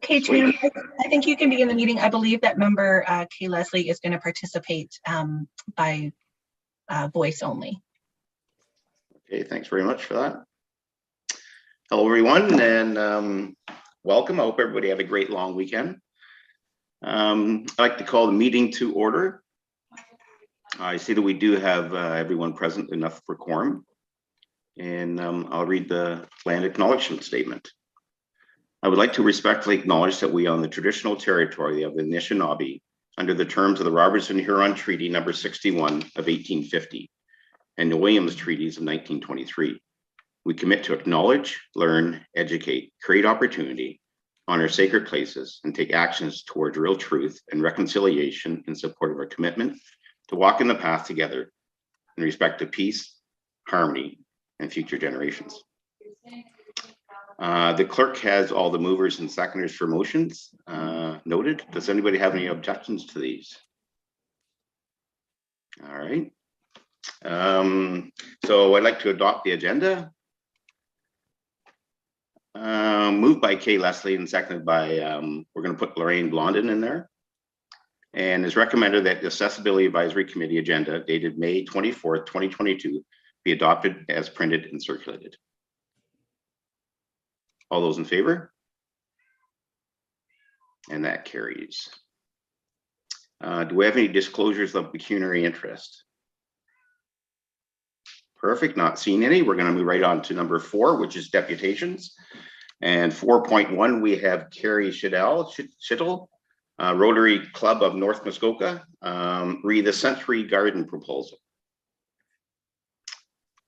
Okay, Tim, I think you can begin the meeting. I believe that member Kay Leslie is going to participate by voice only. Okay, thanks very much for that. Hello, everyone, and welcome. I hope everybody had a great long weekend. I'd like to call the meeting to order. I see that we do have everyone present enough for quorum, and I'll read the land acknowledgement statement. I would like to respectfully acknowledge that we are on the traditional territory of the Anishinaabe under the terms of the Robertson Huron Treaty number 61 of 1850 and the Williams Treaties of 1923. We commit to acknowledge, learn, educate, create opportunity, honor sacred places, and take actions towards real truth and reconciliation in support of our commitment to walk in the path together in respect to peace, harmony, and future generations. The clerk has all the movers and seconders for motions noted. Does anybody have any objections to these? All right. So I'd like to adopt the agenda. Moved by Kay Leslie and seconded by, we're going to put Lorraine Blondin in there. And is recommended that the Accessibility Advisory Committee agenda dated May 24th, 2022 be adopted as printed and circulated. All those in favor? And that carries. Do we have any disclosures of pecuniary interest? Perfect, not seeing any. We're going to move right on to number 4, which is deputations. And 4.1, we have Carrie Schittel, Rotary Club of North Muskoka, read the Century Garden proposal.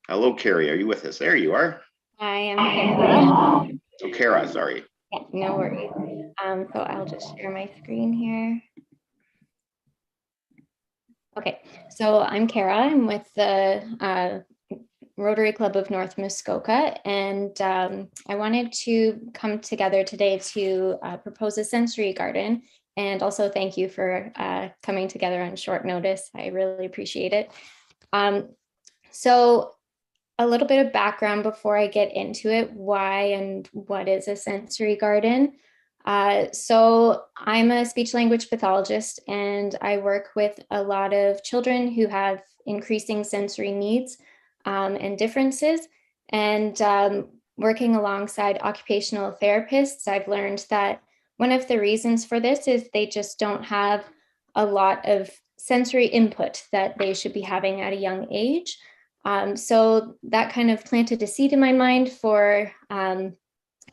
Hello, Carrie, are you with us? There you are. I am Kara. Oh, Kara, sorry. Yeah, no worries. So I'll just share my screen here. Okay, so I'm Kara. I'm with the Rotary Club of North Muskoka, and I wanted to come together today to propose a sensory garden, and also thank you for coming together on short notice. I really appreciate it. So a little bit of background before I get into it, why and what is a sensory garden. So I'm a speech language pathologist, and I work with a lot of children who have increasing sensory needs and differences. And working alongside occupational therapists, I've learned that one of the reasons for this is they just don't have a lot of sensory input that they should be having at a young age. So that kind of planted a seed in my mind for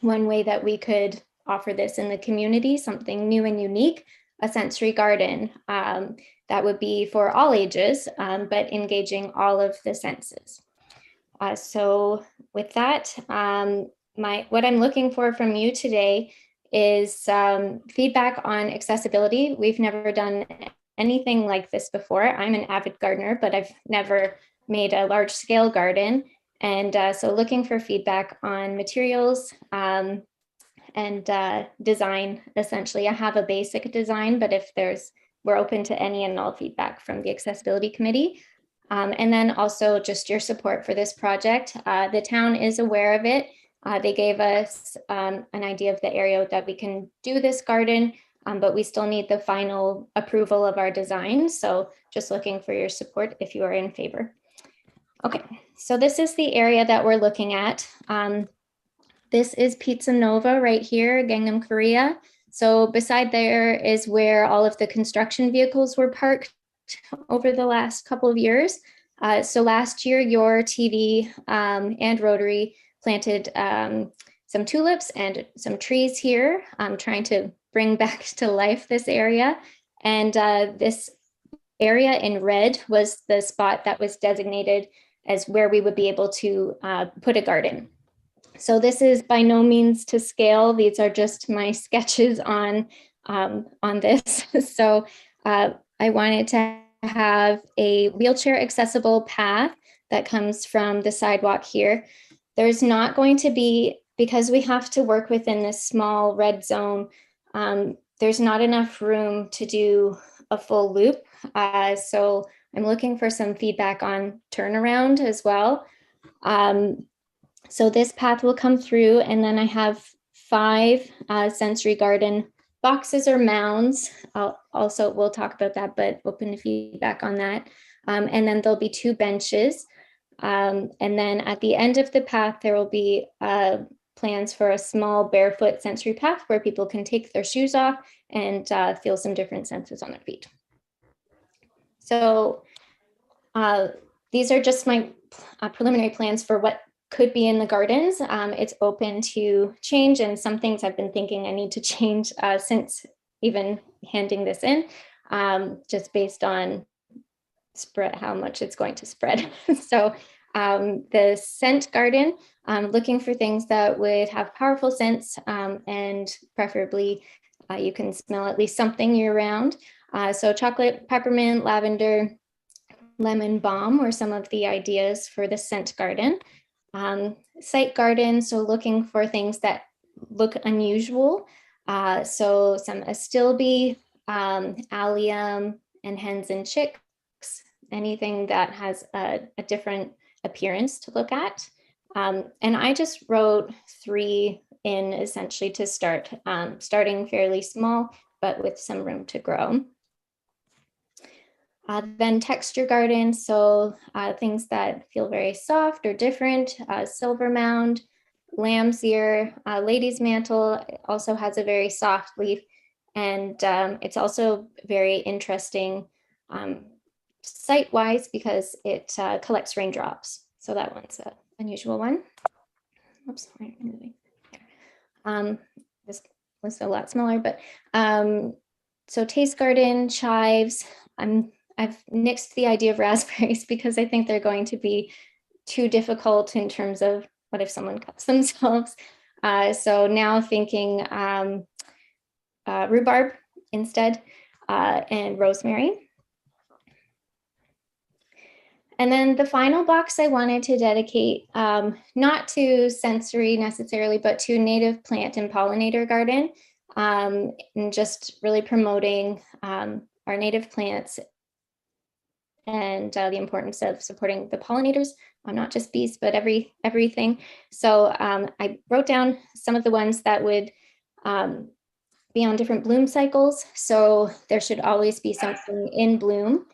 one way that we could offer this in the community, something new and unique, a sensory garden that would be for all ages, but engaging all of the senses. So with that, what I'm looking for from you today is feedback on accessibility. We've never done anything like this before. I'm an avid gardener, but I've never made a large scale garden. And so looking for feedback on materials and design, essentially. I have a basic design, but if we're open to any and all feedback from the Accessibility Committee. And then also just your support for this project. The town is aware of it. They gave us an idea of the area that we can do this garden, but we still need the final approval of our design. So just looking for your support if you are in favor. Okay, so this is the area that we're looking at. This is Pizza Nova right here, Gangnam, Korea. So beside there is where all of the construction vehicles were parked over the last couple of years. So last year, your TV and Rotary planted some tulips and some trees here, trying to bring back to life this area. And this area in red was the spot that was designated as where we would be able to put a garden. So this is by no means to scale. These are just my sketches on this. So I wanted to have a wheelchair accessible path that comes from the sidewalk here. There's not going to be, because we have to work within this small red zone, there's not enough room to do a full loop. So I'm looking for some feedback on turnaround as well. So this path will come through, and then I have 5 sensory garden boxes or mounds. We'll talk about that, but open to feedback on that. And then there'll be 2 benches. And then at the end of the path, there will be plans for a small barefoot sensory path where people can take their shoes off and feel some different senses on their feet. So these are just my preliminary plans for what could be in the gardens. It's open to change, and some things I've been thinking I need to change since even handing this in, just based on how much it's going to spread. So the scent garden, looking for things that would have powerful scents, and preferably you can smell at least something year round. So chocolate, peppermint, lavender, lemon balm were some of the ideas for the scent garden. Site garden, so looking for things that look unusual. So some astilbe, allium, and hens and chicks, anything that has a different appearance to look at. And I just wrote 3 in essentially to start, starting fairly small, but with some room to grow. Then texture garden, so things that feel very soft or different, silver mound, lamb's ear, lady's mantle also has a very soft leaf, and it's also very interesting site-wise because it collects raindrops. So that one's an unusual one. Oops, this was a lot smaller, but so taste garden, chives. I've nixed the idea of raspberries because I think they're going to be too difficult in terms of what if someone cuts themselves. So now thinking rhubarb instead, and rosemary. And then the final box I wanted to dedicate, not to sensory necessarily, but to native plant and pollinator garden, and just really promoting our native plants and the importance of supporting the pollinators, not just bees, but everything. So I wrote down some of the ones that would be on different bloom cycles. So there should always be something in bloom.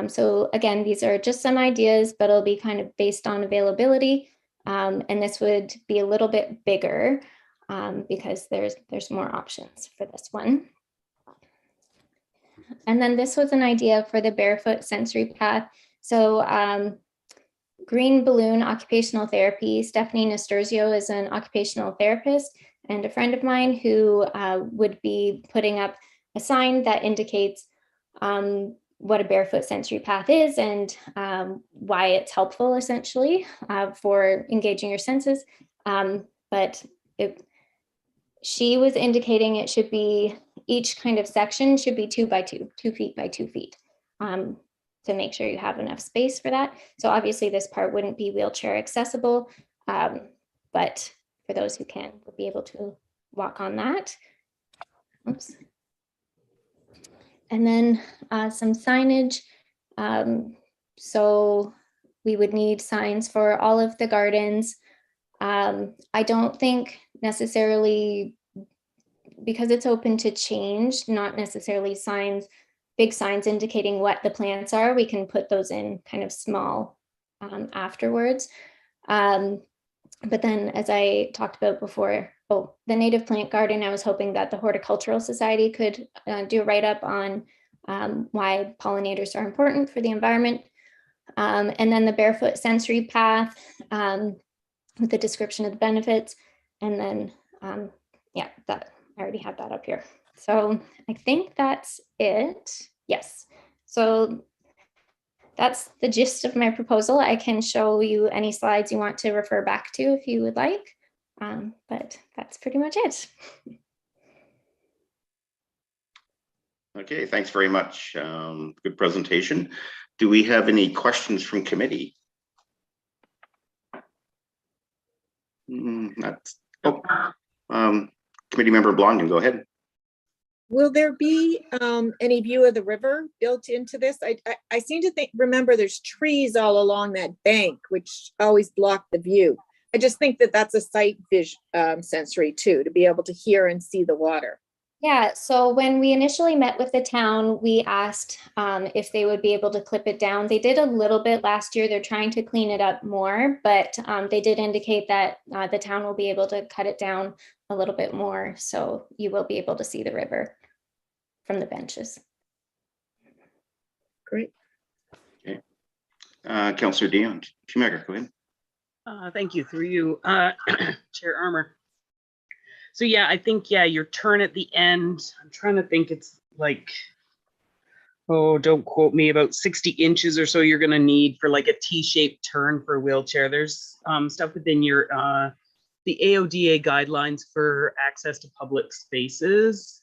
So again, these are just some ideas, but it'll be kind of based on availability. And this would be a little bit bigger because there's more options for this one. And then this was an idea for the barefoot sensory path. So green balloon occupational therapy. Stephanie Nasturzio is an occupational therapist and a friend of mine who would be putting up a sign that indicates what a barefoot sensory path is and why it's helpful essentially for engaging your senses. But she was indicating it should be, each kind of section should be 2 by 2, 2 feet by 2 feet, to make sure you have enough space for that. So obviously this part wouldn't be wheelchair accessible, but for those who can, would be able to walk on that. Oops. And then some signage. So we would need signs for all of the gardens. I don't think necessarily, because it's open to change, not necessarily signs, big signs indicating what the plants are. We can put those in kind of small afterwards. But then as I talked about before, the native plant garden, I was hoping that the Horticultural Society could do a write-up on why pollinators are important for the environment. And then the barefoot sensory path with the description of the benefits. And then, yeah, that I already have that up here. So I think that's it. Yes. So that's the gist of my proposal. I can show you any slides you want to refer back to if you would like, but that's pretty much it. Okay, thanks very much. Good presentation. Do we have any questions from committee? Committee member Blondin, go ahead. Will there be any view of the river built into this? I seem to remember there's trees all along that bank, which always block the view. I just think that that's a sight sensory too, to be able to hear and see the water. Yeah, so when we initially met with the town, we asked if they would be able to clip it down. They did a little bit last year. They're trying to clean it up more, but they did indicate that the town will be able to cut it down a little bit more. So you will be able to see the river from the benches. Great. Okay. Councillor Dion, Schumacher, go ahead. Thank you, through you, Chair Armour. So yeah, I think, yeah, your turn at the end, I'm trying to think, it's like, oh, don't quote me, about 60 inches or so you're gonna need for like a T-shaped turn for a wheelchair. There's stuff within your, the AODA guidelines for access to public spaces.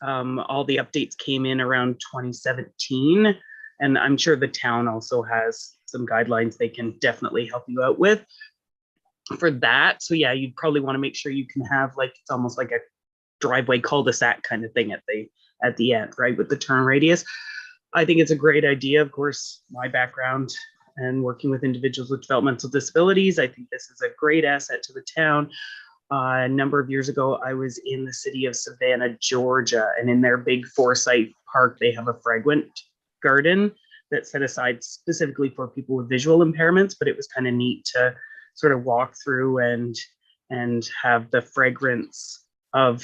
All the updates came in around 2017, and I'm sure the town also has some guidelines they can definitely help you out with for that. So yeah, you'd probably want to make sure you can have like, it's almost like a driveway cul-de-sac kind of thing at the end, right, with the turn radius. I think it's a great idea. Of course, my background and working with individuals with developmental disabilities, I think this is a great asset to the town. A number of years ago, I was in the city of Savannah, Georgia, and in their big Forsyth Park, they have a fragrant garden that's set aside specifically for people with visual impairments, but it was kind of neat to sort of walk through and have the fragrance of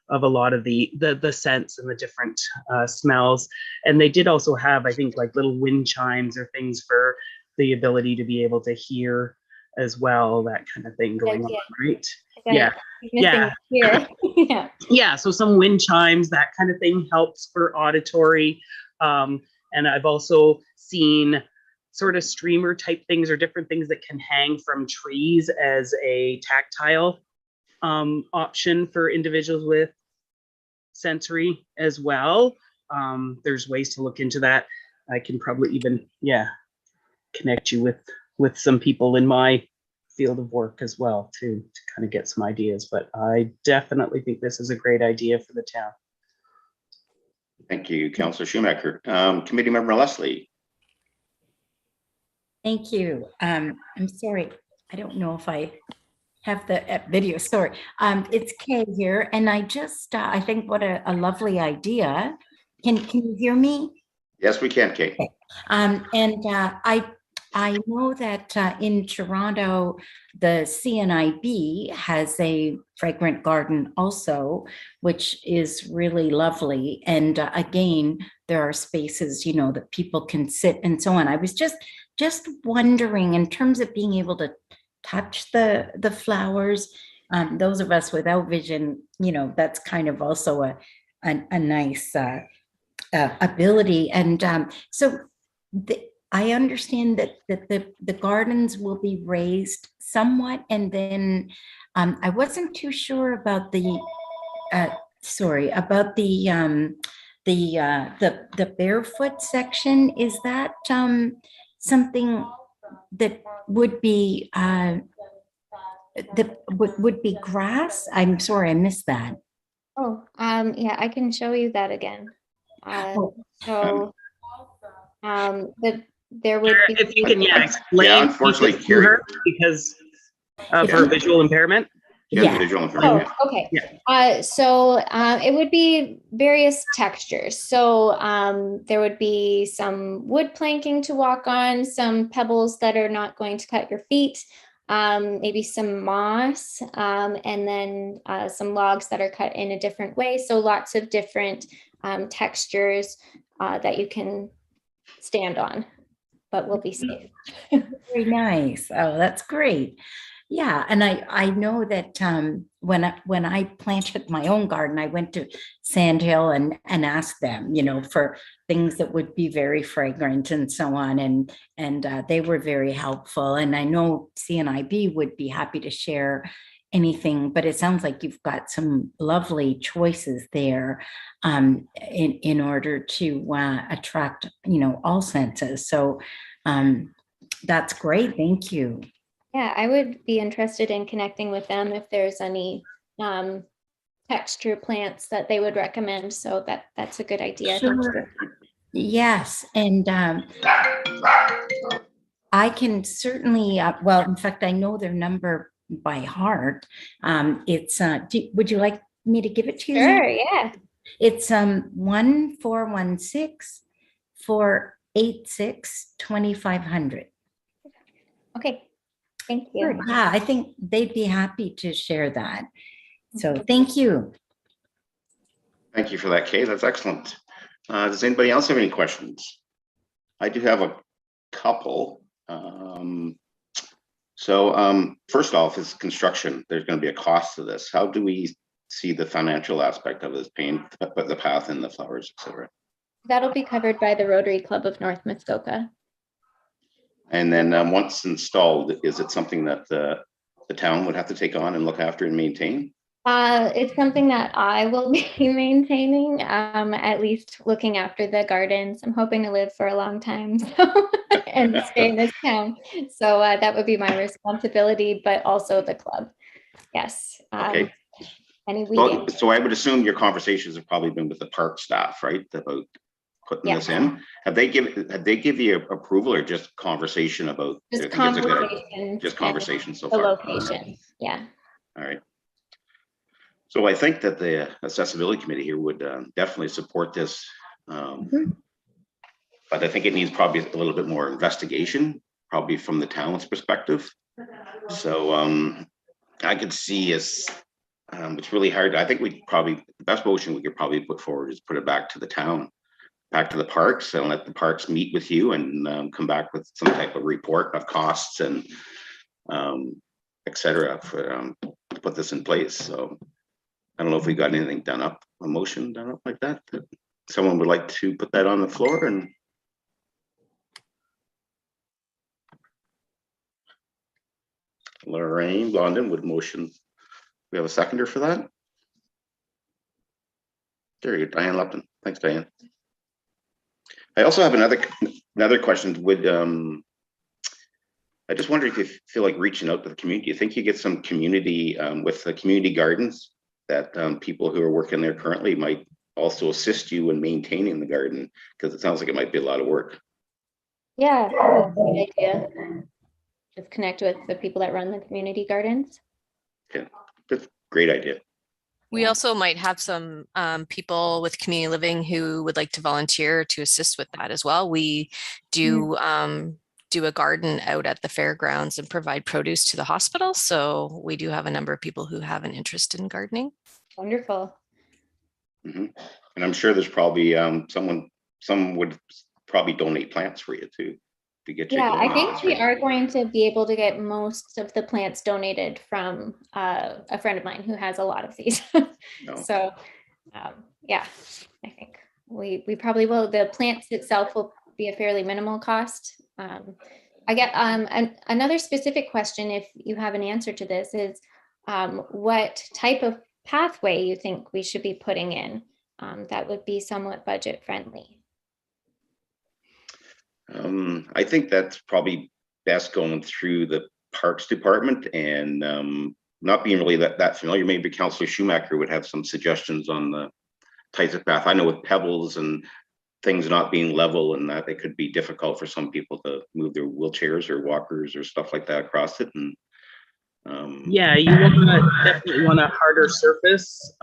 a lot of the scents and the different smells. And they did also have, I think, like little wind chimes or things for the ability to be able to hear as well, that kind of thing going on, right? Yeah. Yeah. Yeah. So some wind chimes, that kind of thing helps for auditory. And I've also seen sort of streamer type things or different things that can hang from trees as a tactile option for individuals with sensory as well. There's ways to look into that. I can probably even, yeah, connect you with some people in my field of work as well to kind of get some ideas, but I definitely think this is a great idea for the town. Thank you, Councillor Schumacher. Committee Member Leslie. Thank you. I'm sorry, I don't know if I have the video, sorry. It's Kay here, and I just, I think what a lovely idea. Can you hear me? Yes, we can, Kate. Okay. I know that in Toronto, the CNIB has a fragrant garden also, which is really lovely. And again, there are spaces, you know, that people can sit and so on. I was just wondering, in terms of being able to touch the flowers, those of us without vision, you know, that's kind of also a nice ability. And so I understand that the gardens will be raised somewhat, and then I wasn't too sure about the Barefoot section. Is that something that would be would be grass? I'm sorry, I missed that. Oh, yeah, I can show you that again. So there would be, if you can, yeah, explain. Yeah, unfortunately, Carrie, because for visual impairment. Yeah. Visual impairment. Oh, okay. Yeah. So it would be various textures. So there would be some wood planking to walk on, some pebbles that are not going to cut your feet, maybe some moss, and then some logs that are cut in a different way. So lots of different textures that you can stand on, but will be safe. Very nice. Oh, that's great. Yeah, and I know that when I planted my own garden, I went to Sandhill and asked them, you know, for things that would be very fragrant and so on, and they were very helpful. And I know CNIB would be happy to share anything, but it sounds like you've got some lovely choices there in order to attract, you know, all senses. So that's great. Thank you. Yeah, I would be interested in connecting with them if there's any texture plants that they would recommend. So that's a good idea. Sure. Yes, and I can certainly, well, in fact, I know their number by heart. Would you like me to give it to you? Sure, yeah. It's 1416-486-2500. Okay, thank you. Yeah, I think they'd be happy to share that. So thank you. Thank you for that, Kay. That's excellent. Does anybody else have any questions? I do have a couple. First off, is construction. There's going to be a cost to this. How do we see the financial aspect of this, paying the path and the flowers, etc.? That'll be covered by the Rotary Club of North Muskoka. And then once installed, is it something that the town would have to take on and look after and maintain? It's something that I will be maintaining, at least looking after the gardens. I'm hoping to live for a long time and stay in this town. So that would be my responsibility, but also the club. Yes. Okay. Any Well, weekend. so I would assume your conversations have probably been with the park staff, right? About putting this in. Have they give you approval or just conversation about? Just I think it's a good idea. conversation. Just conversation so The far. location. Yeah. All right. So I think that the accessibility committee here would definitely support this. But I think it needs probably a little bit more investigation, probably from the town's perspective. So I could see it's really hard. I think the best motion we could probably put forward is put it back to the town, back to the parks, and let the parks meet with you and come back with some type of report of costs and et cetera to put this in place. So I don't know if we got anything done up, a motion done up like that. Someone would like to put that on the floor. And Lorraine Blondin would motion. We have a seconder for that. There you go, Diane Lupton. Thanks, Diane. I also have another question. I just wonder if you feel like reaching out to the community. You think you get some community with the community gardens that people who are working there currently might also assist you in maintaining the garden, because it sounds like it might be a lot of work. Yeah, that's a good idea. Just connect with the people that run the community gardens. Yeah, that's a great idea. We also might have some people with community living who would like to volunteer to assist with that as well. We do do a garden out at the fairgrounds and provide produce to the hospital. So we do have a number of people who have an interest in gardening. Wonderful. And I'm sure there's probably some would probably donate plants for you too, to get you Yeah, going. I think we are going to be able to get most of the plants donated from a friend of mine who has a lot of these. So yeah, I think we probably will. The plants itself will be a fairly minimal cost. I get another specific question, if you have an answer to this, is what type of pathway you think we should be putting in that would be somewhat budget friendly? I think that's probably best going through the Parks Department, and not being really that familiar. Maybe Councillor Schumacher would have some suggestions on the types of path. I know with pebbles and things not being level and that, it could be difficult for some people to move their wheelchairs or walkers or stuff like that across it. And yeah, you definitely want a harder surface.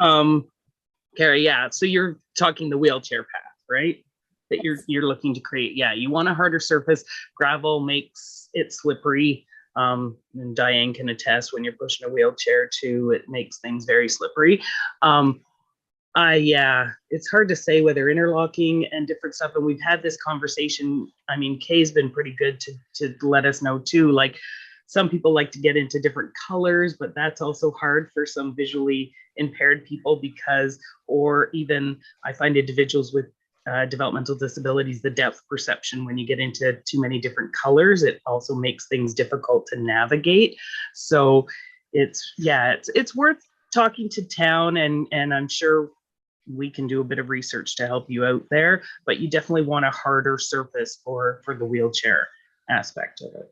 Carrie, yeah. So you're talking the wheelchair path, right? That you're looking to create. Yeah, you want a harder surface. Gravel makes it slippery. And Diane can attest, when you're pushing a wheelchair too, it makes things very slippery. Yeah, it's hard to say whether interlocking and different stuff. And we've had this conversation. I mean, Kay's been pretty good to let us know too. Like, some people like to get into different colors, but that's also hard for some visually impaired people or even I find individuals with developmental disabilities, the depth perception, when you get into too many different colors, it also makes things difficult to navigate. So it's worth talking to town, and I'm sure we can do a bit of research to help you out there, but you definitely want a harder surface for the wheelchair aspect of it.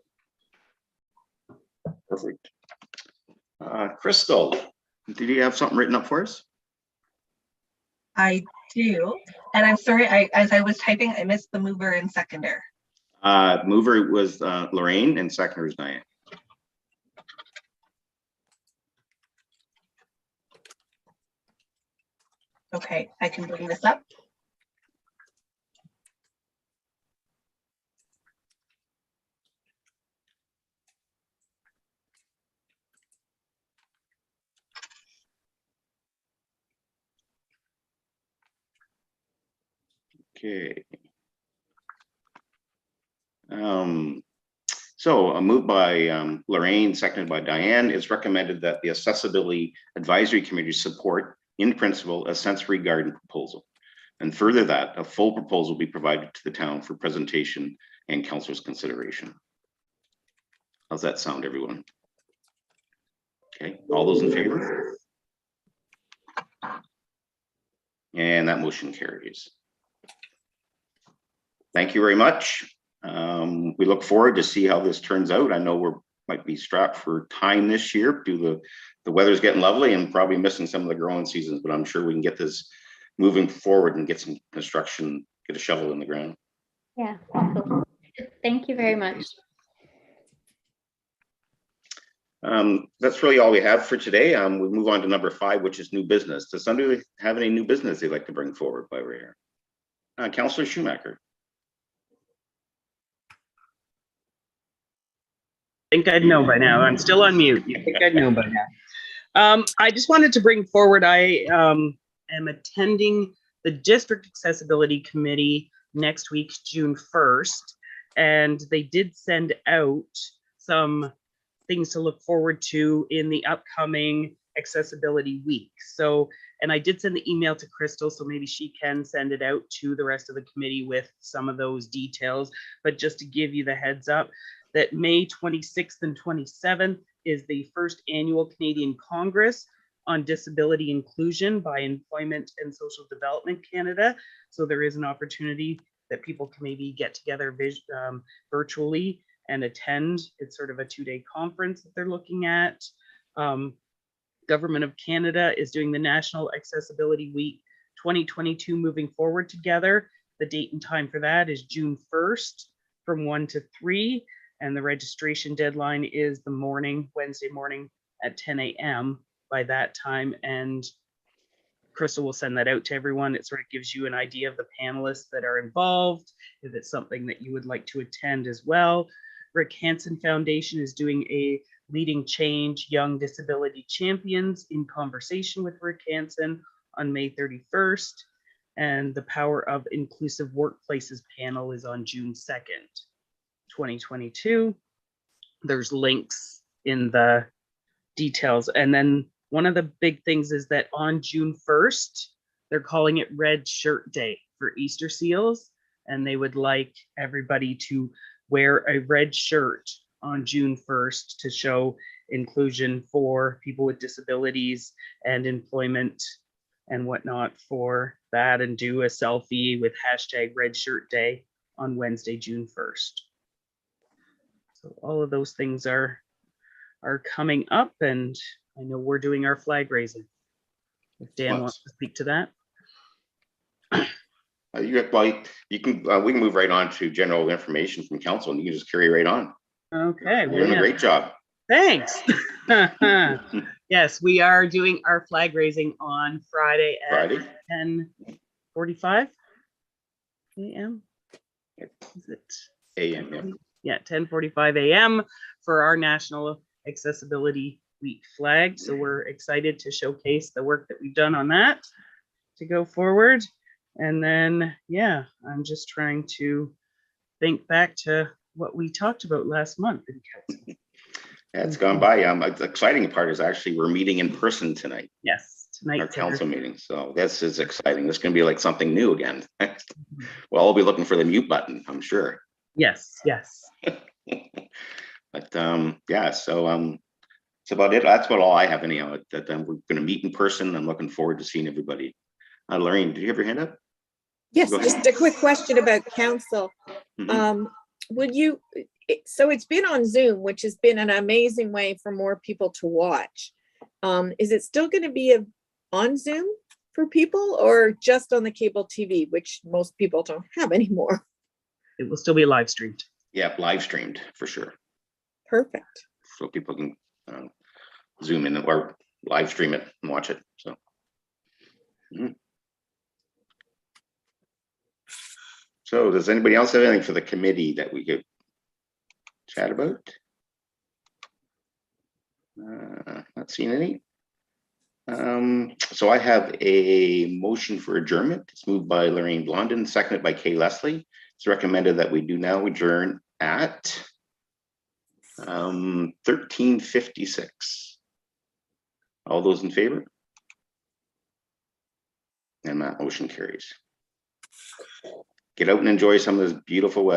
perfect. Crystal, did you have something written up for us? I do, and I'm sorry, as I was typing, I missed the mover and seconder. Mover was Lorraine and seconder is Diane. Okay, I can bring this up. Okay. So a move by Lorraine, seconded by Diane. It's recommended that the Accessibility Advisory Committee support in principle a sensory garden proposal. And further that a full proposal be provided to the town for presentation and council's consideration. How's that sound, everyone? Okay, all those in favor? And that motion carries. Thank you very much. We look forward to see how this turns out. I know we're might be strapped for time this year due to the weather's getting lovely and probably missing some of the growing seasons, but I'm sure we can get this moving forward and get some construction, get a shovel in the ground. Yeah, awesome. Thank you very much. That's really all we have for today. We move on to number 5, which is new business. Does somebody have any new business they'd like to bring forward while we're here? Councillor Schumacher. I think I'd know by now. I'm still on mute. You think I'd know by now. I just wanted to bring forward, I am attending the District Accessibility Committee next week, June 1st, and they did send out some things to look forward to in the upcoming Accessibility Week. So, and I did send the email to Crystal, so maybe she can send it out to the rest of the committee with some of those details. But just to give you the heads up, that May 26th and 27th is the first annual Canadian Congress on Disability Inclusion by Employment and Social Development Canada. So there is an opportunity that people can maybe get together virtually and attend. It's sort of a 2-day conference that they're looking at. Government of Canada is doing the National Accessibility Week 2022 Moving Forward Together. The date and time for that is June 1st from 1 to 3. And the registration deadline is the morning, Wednesday morning at 10 a.m. by that time. And Crystal will send that out to everyone. It sort of gives you an idea of the panelists that are involved, if it's something that you would like to attend as well. Rick Hansen Foundation is doing a Leading Change Young Disability Champions in conversation with Rick Hansen on May 31st. And the Power of Inclusive Workplaces panel is on June 2nd. 2022. There's links in the details. And then one of the big things is that on June 1st, they're calling it Red Shirt Day for Easter seals. And they would like everybody to wear a red shirt on June 1st to show inclusion for people with disabilities and employment and whatnot for that, and do a selfie with hashtag Red Shirt Day on Wednesday, June 1st. So all of those things are coming up, and I know we're doing our flag raising. If Dan wants to speak to that. You can we can move right on to general information from council, and you can just carry right on. Okay, You're doing a great job. Thanks. Yes, we are doing our flag raising on Friday at 10:45 a.m. Is it a.m. Yeah. Yeah, 10:45 a.m. for our National Accessibility Week flag. So we're excited to showcase the work that we've done on that to go forward. And then, yeah, I'm just trying to think back to what we talked about last month. Yeah, it's gone by. The exciting part is actually we're meeting in person tonight. Yes, tonight. Our council meeting. So this is exciting. This is going to be like something new again. Well, I'll be looking for the mute button, I'm sure. Yes, yes. But yeah, so that's about it. That's about all I have anyhow. That we're going to meet in person. I'm looking forward to seeing everybody. Lorraine, did you have your hand up? Yes, just a quick question about council. Mm-hmm. Would you, so it's been on Zoom, which has been an amazing way for more people to watch. Is it still going to be on Zoom for people, or just on the cable TV, which most people don't have anymore? It will still be live streamed. Yeah, live streamed for sure. Perfect. So people can Zoom in or live stream it and watch it. So. Mm-hmm. So does anybody else have anything for the committee that we could chat about? Not seeing any. So I have a motion for adjournment. It's moved by Lorraine Blondin, seconded by Kay Leslie. It's recommended that we do now adjourn at 13:56. All those in favor? And that motion carries. Get out and enjoy some of this beautiful weather.